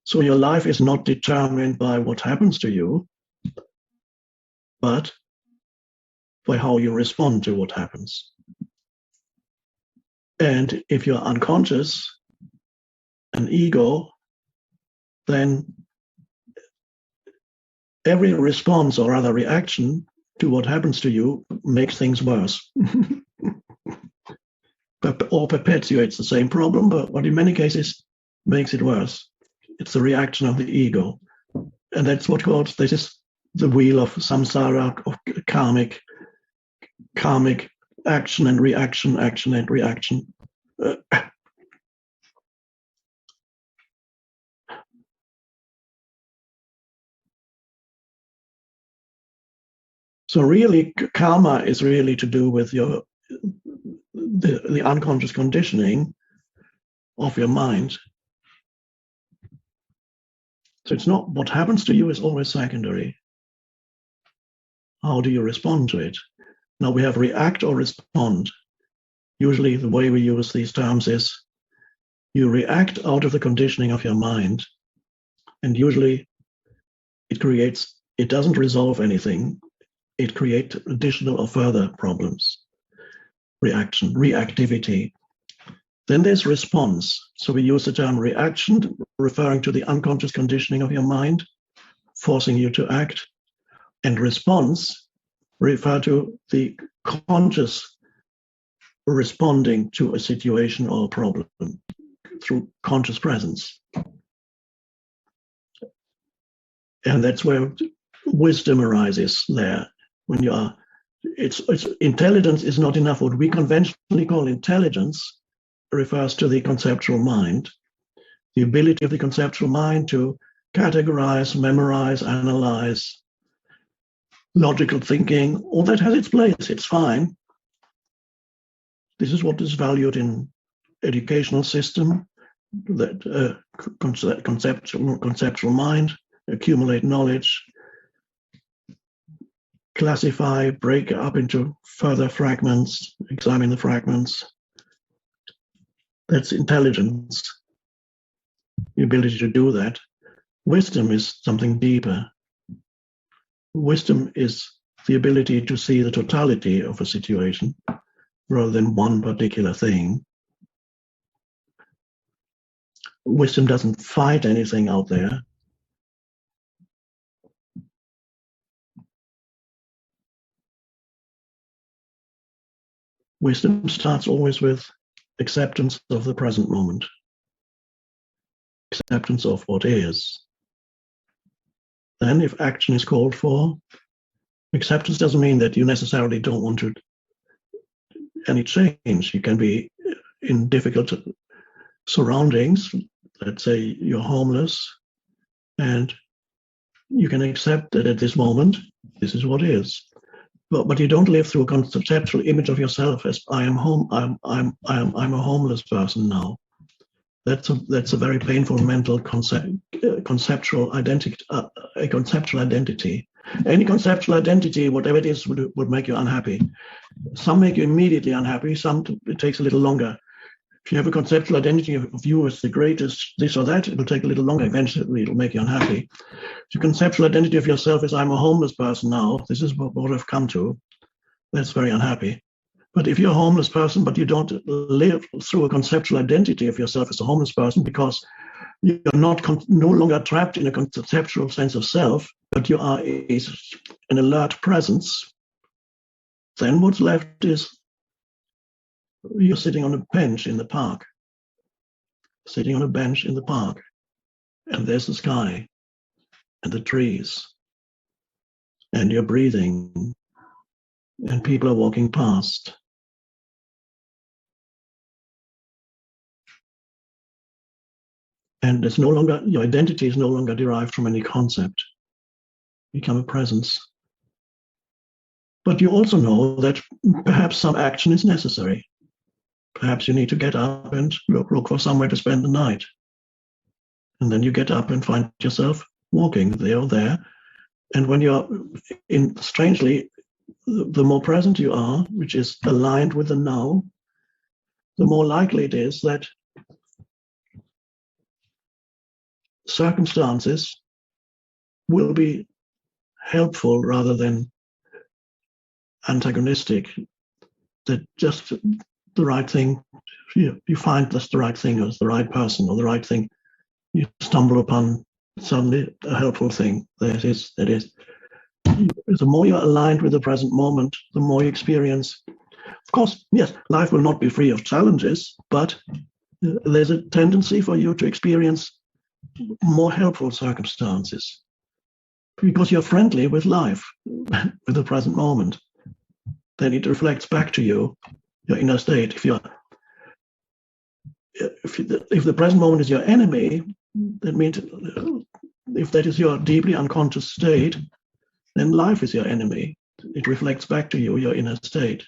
So your life is not determined by what happens to you, but by how you respond to what happens. And if you're unconscious, an ego, then every response or other reaction to what happens to you makes things worse. Or perpetuates the same problem, but in many cases makes it worse. It's the reaction of the ego. And that's what called, this is the wheel of samsara, of karmic action and reaction, action and reaction. So really, karma is really to do with the unconscious conditioning of your mind. So it's not what happens to you is always secondary. How do you respond to it? Now we have react or respond. Usually the way we use these terms is you react out of the conditioning of your mind, and usually it doesn't resolve anything. It creates additional or further problems. Reaction, reactivity. Then there's response. So we use the term reaction, referring to the unconscious conditioning of your mind, forcing you to act. And response refer to the conscious responding to a situation or a problem through conscious presence. And that's where wisdom arises there. When you are, it's intelligence is not enough. What we conventionally call intelligence refers to the conceptual mind, the ability of the conceptual mind to categorize, memorize, analyze, logical thinking. All that has its place. It's fine. This is what is valued in educational system, that conceptual mind, accumulate knowledge, classify, break up into further fragments, examine the fragments. That's intelligence, the ability to do that. Wisdom is something deeper. Wisdom is the ability to see the totality of a situation rather than one particular thing. Wisdom doesn't fight anything out there. Wisdom starts always with acceptance of the present moment, acceptance of what is. Then if action is called for, acceptance doesn't mean that you necessarily don't want any change. You can be in difficult surroundings. Let's say you're homeless, and you can accept that at this moment, this is what is. But you don't live through a conceptual image of yourself as I'm a homeless person now. That's a very painful mental conceptual identity. A conceptual identity. Any conceptual identity, whatever it is, would make you unhappy. Some make you immediately unhappy. Some it takes a little longer. If you have a conceptual identity of you as the greatest, this or that, it will take a little longer. Eventually, it'll make you unhappy. If your conceptual identity of yourself is I'm a homeless person now, this is what I've come to, that's very unhappy. But if you're a homeless person, but you don't live through a conceptual identity of yourself as a homeless person because you're no longer trapped in a conceptual sense of self, but you are an alert presence, then what's left is you're sitting on a bench in the park, sitting on a bench in the park, and there's the sky and the trees, and you're breathing, and people are walking past. And it's no longer, your identity is no longer derived from any concept. You become a presence. But you also know that perhaps some action is necessary. Perhaps you need to get up and look for somewhere to spend the night. And then you get up and find yourself walking there or there. And when you're strangely, the more present you are, which is aligned with the now, the more likely it is that circumstances will be helpful rather than antagonistic. That just the right thing, you find just the right thing, or the right person, or the right thing, you stumble upon suddenly a helpful thing. That is. The more you're aligned with the present moment, the more you experience. Of course, yes, life will not be free of challenges, but there's a tendency for you to experience more helpful circumstances because you're friendly with life, with the present moment. Then it reflects back to you, your inner state. If the present moment is your enemy, that means if that is your deeply unconscious state, then life is your enemy. It reflects back to you, your inner state.